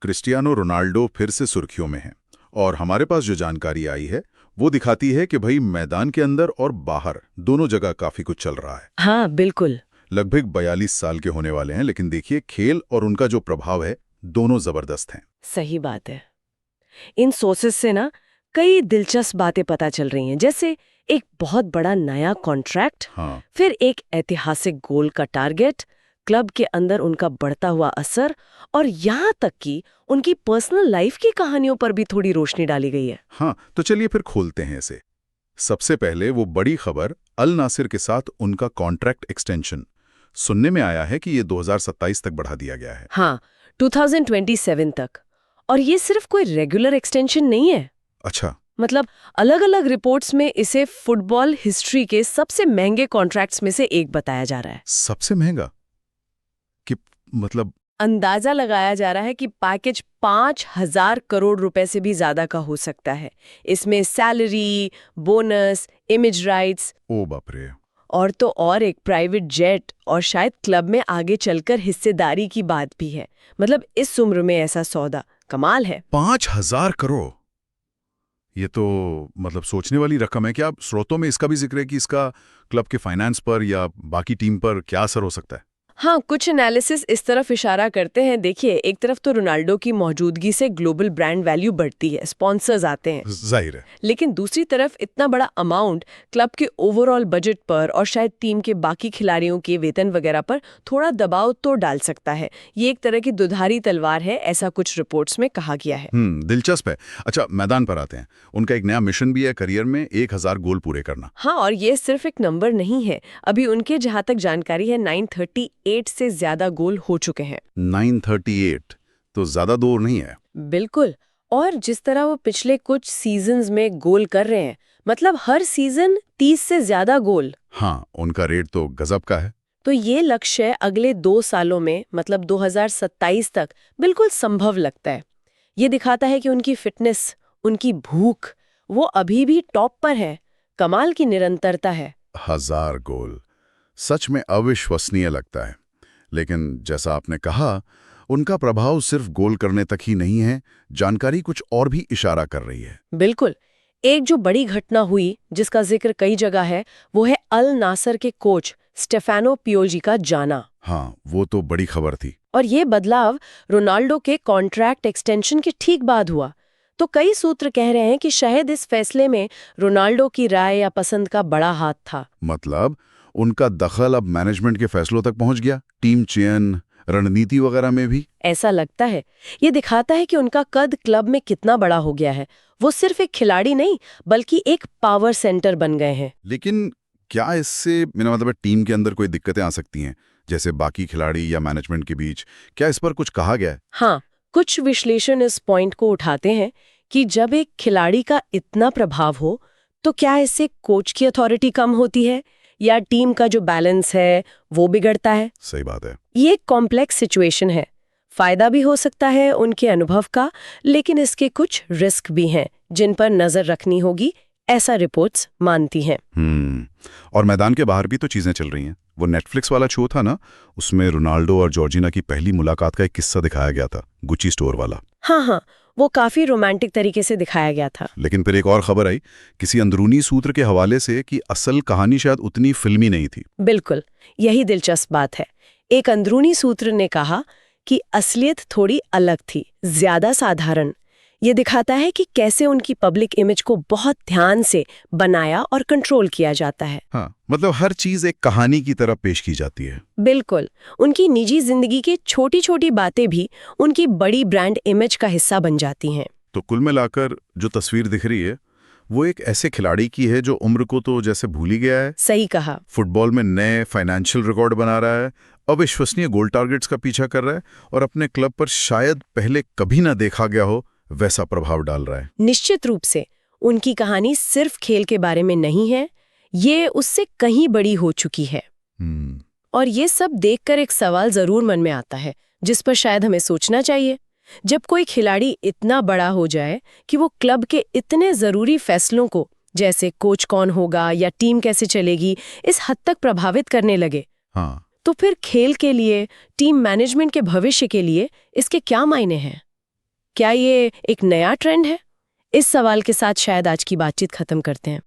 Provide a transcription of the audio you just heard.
Cristiano Ronaldo फिर से सुर्खियों में है और हमारे पास जो जानकारी आई है वो दिखाती है कि भाई मैदान के अंदर और बाहर दोनों जगह काफी कुछ चल रहा है। हाँ बिल्कुल। लगभग 42 साल के होने वाले हैं, लेकिन देखिए खेल और उनका जो प्रभाव है दोनों जबरदस्त हैं। सही बात है। इन सोर्सेस से ना कई दिलचस्प बातें पता चल रही हैं, जैसे एक बहुत बड़ा नया कॉन्ट्रैक्ट, हाँ, फिर एक ऐतिहासिक गोल का टारगेट, क्लब के अंदर उनका बढ़ता हुआ असर, और यहाँ तक कि उनकी पर्सनल लाइफ की कहानियों पर भी थोड़ी रोशनी डाली गई है। हाँ, तो चलिए फिर खोलते हैं इसे। सबसे पहले वो बड़ी खबर, अल नासिर के साथ उनका कॉन्ट्रैक्ट एक्सटेंशन। सुनने में आया है कि ये 2027 तक बढ़ा दिया गया है। हाँ, 2027 तक। और ये सिर्फ कोई रेगुलर एक्सटेंशन नहीं है। अच्छा। मतलब अलग-अलग रिपोर्ट्स में इसे फुटबॉल हिस्ट्री के सबसे महंगे कॉन्ट्रैक्ट्स में से एक बताया जा रहा है। सबसे महंगा कि मतलब? अंदाजा लगाया जा रहा है कि पैकेज 5,000 करोड़ रुपए से भी ज्यादा का हो सकता है। इसमें सैलरी, बोनस, इमेज राइट्स, ओ बाप रे। और तो और एक प्राइवेट जेट, और शायद क्लब में आगे चलकर हिस्सेदारी की बात भी है। मतलब इस उम्र में ऐसा सौदा कमाल है। 5,000 करोड़, ये तो मतलब सोचने वाली रकम है। क्या स्रोतों में इसका भी जिक्र है कि इसका क्लब के फाइनेंस पर या बाकी टीम पर क्या असर हो सकता है? हाँ, कुछ एनालिसिस इस तरफ इशारा करते हैं। देखिए, एक तरफ तो रोनाल्डो की मौजूदगी से ग्लोबल ब्रांड वैल्यू बढ़ती है, स्पॉन्सर्स आते हैं, जाहिर है। लेकिन दूसरी तरफ इतना बड़ा अमाउंट क्लब के ओवरऑल बजट पर और शायद टीम के बाकी खिलाड़ियों के वेतन वगैरह पर थोड़ा दबाव तो डाल सकता है। ये एक तरह की दुधारी तलवार है, ऐसा कुछ रिपोर्ट्स में कहा गया है। दिलचस्प है। अच्छा, मैदान पर आते हैं। उनका एक नया मिशन भी है करियर में, 1,000 गोल पूरे करना। हाँ, और ये सिर्फ एक नंबर नहीं है। अभी उनके जहाँ तक जानकारी है 938 से ज्यादा गोल हो चुके हैं। 938 तो ज्यादा दूर नहीं है। बिल्कुल। और जिस तरह वो पिछले कुछ सीजन्स में गोल कर रहे हैं, मतलब हर सीजन 30 से ज्यादा गोल। हाँ, उनका रेट तो गजब का है। तो ये लक्ष्य अगले 2 सालों में, मतलब 2027 तक बिल्कुल संभव लगता है। ये दिखाता है कि उनकी फिटनेस, उनकी भूख, वो अभी भी टॉप पर है। कमाल की निरंतरता है। 1,000 गोल सच में अविश्वसनीय लगता है। लेकिन जैसा आपने कहा, उनका प्रभाव सिर्फ गोल करने तक ही नहीं है। जानकारी कुछ और भी इशारा कर रही है। बिल्कुल। एक जो बड़ी घटना हुई जिसका जिक्र कई जगह है, वो है अल नासर के कोच स्टेफानो पियोली का जाना। हाँ, वो तो बड़ी खबर थी। और ये बदलाव रोनाल्डो के कॉन्ट्रैक्ट एक्सटेंशन के ठीक बाद हुआ। तो कई सूत्र कह रहे हैं कि शायद इस फैसले में रोनाल्डो की राय या पसंद का बड़ा हाथ था। मतलब उनका दखल अब मैनेजमेंट के फैसलों तक पहुंच गया, टीम चयन, रणनीति वगैरह में भी। ऐसा लगता है। ये दिखाता है कि उनका कद क्लब में कितना बड़ा हो गया है। वो सिर्फ एक खिलाड़ी नहीं, बल्कि एक पावर सेंटर बन गए हैं। लेकिन क्या इससे मेरा मतलब है टीम के अंदर कोई दिक्कतें आ सकती हैं, जैसे बाकी खिलाड़ी या मैनेजमेंट के बीच? क्या इस पर कुछ कहा गया है? हाँ, कुछ विश्लेषण इस पॉइंट को उठाते हैं कि जब एक खिलाड़ी का इतना प्रभाव हो, तो क्या इससे कोच की अथॉरिटी कम होती है या टीम का जो बैलेंस है वो बिगड़ता है। सही बात है। ये एक कॉम्प्लेक्स सिचुएशन है। फायदा भी हो सकता है उनके अनुभव का, लेकिन इसके कुछ रिस्क भी हैं जिन पर नजर रखनी होगी, ऐसा रिपोर्ट्स मानती हैं। और मैदान के बाहर भी तो चीजें चल रही हैं। वो नेटफ्लिक्स वाला शो था ना, उसमें रोनाल्डो और जॉर्जिना की पहली मुलाकात का एक किस्सा दिखाया गया था, गुची स्टोर वाला। हाँ, वो काफी रोमांटिक तरीके से दिखाया गया था। लेकिन फिर एक और खबर आई किसी अंदरूनी सूत्र के हवाले से कि असल कहानी शायद उतनी फिल्मी नहीं थी। बिल्कुल, यही दिलचस्प बात है। एक अंदरूनी सूत्र ने कहा कि असलियत थोड़ी अलग थी, ज्यादा साधारण। ये दिखाता है कि कैसे उनकी पब्लिक इमेज को बहुत ध्यान से बनाया और कंट्रोल किया जाता है। हाँ, मतलब हर चीज एक कहानी की तरह पेश की जाती है। बिल्कुल। उनकी निजी जिंदगी की छोटी छोटी बातें भी उनकी बड़ी ब्रांड इमेज का हिस्सा बन जाती हैं। तो कुल मिलाकर जो तस्वीर दिख रही है वो एक ऐसे खिलाड़ी की है जो उम्र को तो जैसे भूल ही गया है। सही कहा। फुटबॉल में नए फाइनेंशियल रिकॉर्ड बना रहा है, अविश्वसनीय गोल टारगेट्स का पीछा कर रहा है और अपने क्लब पर शायद पहले कभी ना देखा गया हो वैसा प्रभाव डाल रहा है। निश्चित रूप से उनकी कहानी सिर्फ खेल के बारे में नहीं है, ये उससे कहीं बड़ी हो चुकी है। और ये सब देखकर एक सवाल जरूर मन में आता है जिस पर शायद हमें सोचना चाहिए। जब कोई खिलाड़ी इतना बड़ा हो जाए कि वो क्लब के इतने जरूरी फैसलों को, जैसे कोच कौन होगा या टीम कैसे चलेगी, इस हद तक प्रभावित करने लगे, हाँ, तो फिर खेल के लिए, टीम मैनेजमेंट के भविष्य के लिए इसके क्या मायने हैं? क्या ये एक नया ट्रेंड है? इस सवाल के साथ शायद आज की बातचीत खत्म करते हैं।